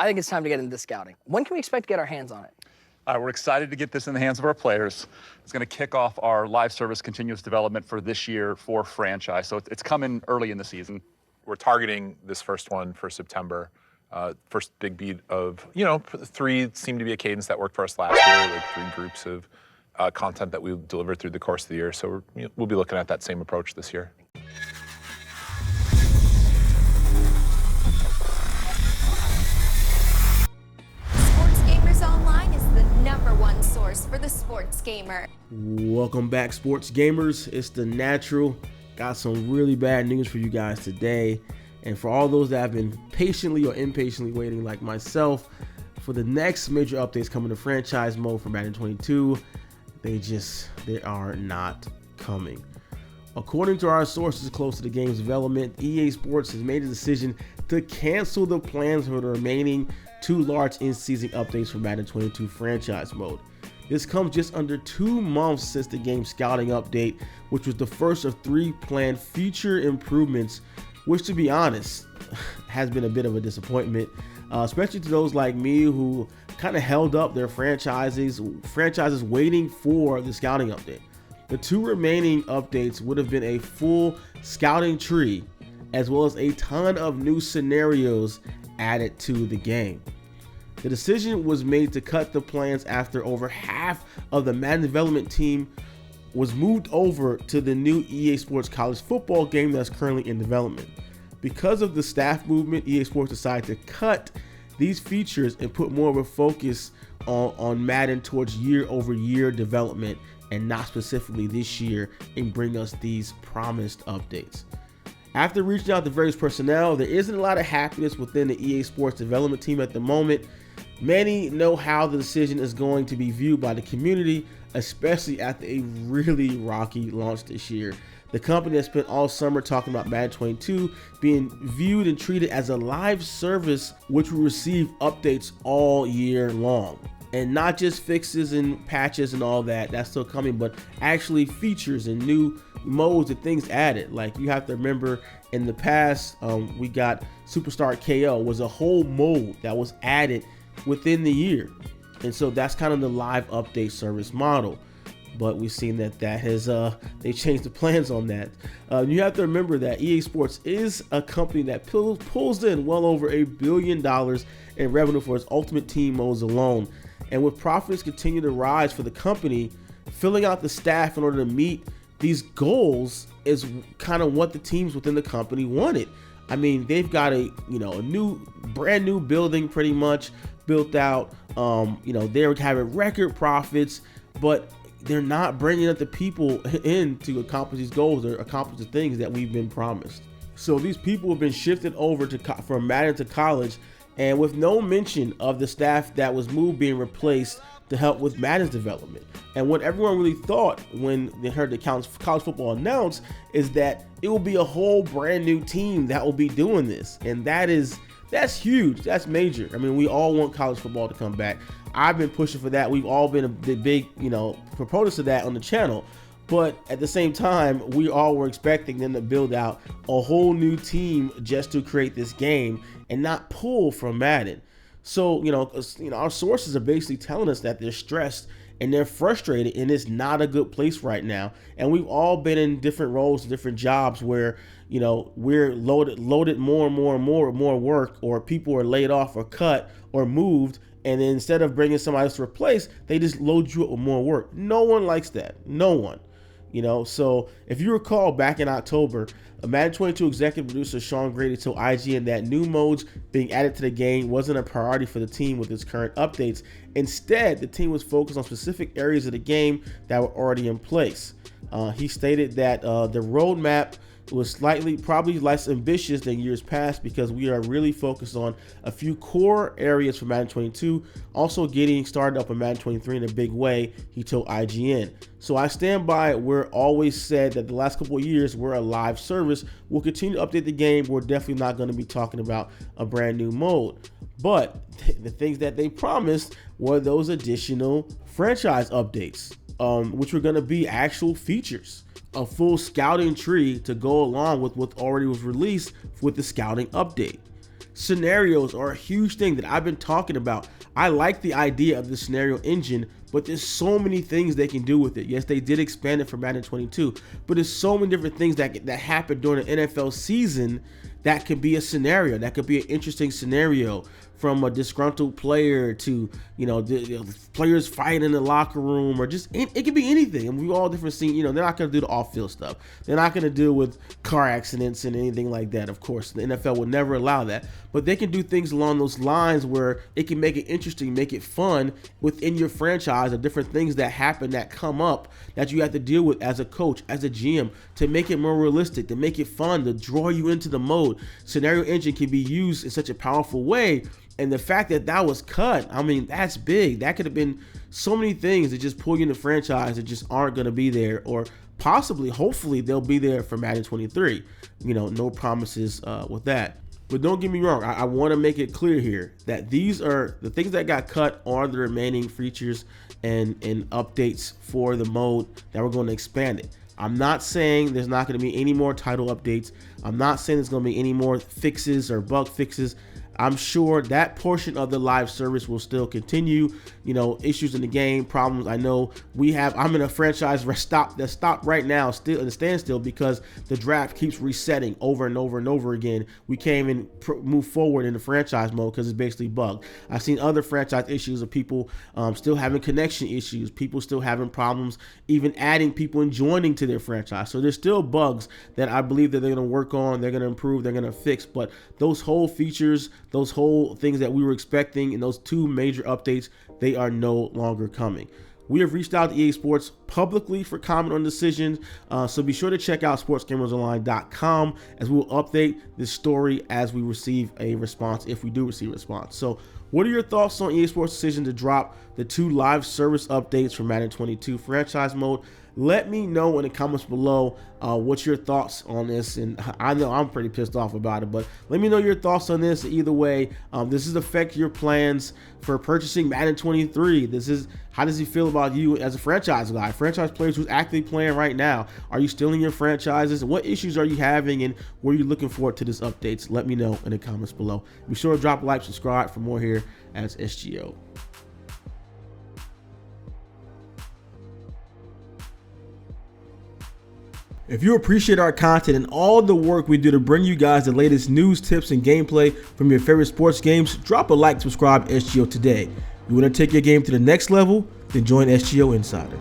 I think it's time to get into scouting. When can we expect to get our hands on it? We're excited to get this in the hands of our players. It's going to kick off our live service continuous development for this year for franchise. So it's coming early in the season. We're targeting this first one for September. First big beat of, 3 seemed to be a cadence that worked for us last year, like 3 groups of content that we delivered through the course of the year. So we'll be looking at that same approach this year. #1 source for the sports gamer. Welcome back, sports gamers. It's the Natural. Got some really bad news for you guys today. And for all those that have been patiently or impatiently waiting like myself for the next major updates coming to franchise mode for Madden 22, they are not coming. According to our sources close to the game's development, EA Sports has made a decision to cancel the plans for the remaining 2 large in-season updates for Madden 22 franchise mode. This comes just under 2 months since the game's scouting update, which was the first of 3 planned feature improvements, which, to be honest, has been a bit of a disappointment, especially to those like me who kind of held up their franchises waiting for the scouting update. The 2 remaining updates would have been a full scouting tree, as well as a ton of new scenarios added to the game. The decision was made to cut the plans after over half of the Madden development team was moved over to the new EA Sports college football game that's currently in development. Because of the staff movement, EA Sports decided to cut these features and put more of a focus on Madden towards year-over-year development and not specifically this year, and bring us these promised updates. After reaching out to various personnel, there isn't a lot of happiness within the EA Sports development team at the moment. Many know how the decision is going to be viewed by the community, especially after a really rocky launch this year. The company has spent all summer talking about Madden 22 being viewed and treated as a live service, which will receive updates all year long. And not just fixes and patches and all that, that's still coming, but actually features and new modes and things added. Like, you have to remember, in the past, we got Superstar KO was a whole mode that was added within the year. And so that's kind of the live update service model. But we've seen that has they changed the plans on that. You have to remember that EA Sports is a company that pulls in well over $1 billion in revenue for its Ultimate Team modes alone. And with profits continue to rise for the company, filling out the staff in order to meet these goals is kind of what the teams within the company wanted. I mean, they've got a brand new building pretty much built out. They're having record profits, but they're not bringing up the people in to accomplish these goals or accomplish the things that we've been promised. So these people have been shifted over from Madden to college, and with no mention of the staff that was moved being replaced to help with Madden's development. And what everyone really thought when they heard the college football announced is that it will be a whole brand new team that will be doing this. And that's huge. That's major. I mean, we all want college football to come back. I've been pushing for that. We've all been the big, proponents of that on the channel. But at the same time, we all were expecting them to build out a whole new team just to create this game and not pull from Madden. So, our sources are basically telling us that they're stressed and they're frustrated, and it's not a good place right now. And we've all been in different roles, different jobs where, we're loaded more and more work, or people are laid off or cut or moved. And then instead of bringing somebody else to replace, they just load you up with more work. No one likes that. No one. So if you recall back in October, Madden 22 executive producer Sean Grady told IGN that new modes being added to the game wasn't a priority for the team with its current updates. Instead, the team was focused on specific areas of the game that were already in place. He stated that the roadmap was probably less ambitious than years past because we are really focused on a few core areas for Madden 22, also getting started up in Madden 23 in a big way, he told IGN. So I stand by it. We're always said that the last couple of years we're a live service. We'll continue to update the game. We're definitely not going to be talking about a brand new mode. But the things that they promised were those additional franchise updates, which were going to be actual features. A full scouting tree to go along with what already was released with the scouting update. Scenarios are a huge thing that I've been talking about. I like the idea of the scenario engine, but there's so many things they can do with it. Yes, they did expand it for Madden 22, but there's so many different things that happen during the NFL season that could be a scenario, that could be an interesting scenario, from a disgruntled player to, the players fighting in the locker room, or just, it could be anything. And we've all different scenes. They're not going to do the off-field stuff. They're not going to deal with car accidents and anything like that. Of course, the NFL would never allow that. But they can do things along those lines where it can make it interesting, make it fun within your franchise, of different things that happen, that come up, that you have to deal with as a coach, as a GM, to make it more realistic, to make it fun, to draw you into the mode. Scenario engine can be used in such a powerful way. And the fact that that was cut, I mean, that's big. That could have been so many things that just pull you in the franchise that just aren't going to be there, or possibly, hopefully, they'll be there for Madden 23. No promises with that. But don't get me wrong, I want to make it clear here that these are the things that got cut, are the remaining features and updates for the mode that we're going to expand it. I'm not saying there's not going to be any more title updates. I'm not saying there's going to be any more fixes or bug fixes. I'm sure that portion of the live service will still continue. Issues in the game, problems. I know I'm in a franchise that stopped right now, still in a standstill, because the draft keeps resetting over and over and over again. We can't even move forward in the franchise mode because it's basically bugged. I've seen other franchise issues of people still having connection issues, people still having problems even adding people and joining to their franchise. So there's still bugs that I believe that they're going to work on, they're going to improve, they're going to fix. But those whole features, those whole things that we were expecting in those two major updates, they are no longer coming. We have reached out to EA Sports publicly for comment on decisions, so be sure to check out sportsgamersonline.com as we will update this story as we receive a response, if we do receive a response. So what are your thoughts on EA Sports' decision to drop the 2 live service updates for Madden 22 franchise mode? Let me know in the comments below what's your thoughts on this. And I know I'm pretty pissed off about it, but let me know your thoughts on this. Either way, this is affect your plans for purchasing Madden 23. How does he feel about you as a franchise guy, franchise players who's actively playing right now? Are you still in your franchises? What issues are you having, and what are you looking forward to this updates? Let me know in the comments below. Be sure to drop a like, subscribe for more here as SGO. If you appreciate our content and all the work we do to bring you guys the latest news, tips, and gameplay from your favorite sports games, drop a like, subscribe SGO today. You want to take your game to the next level? Then join SGO Insider.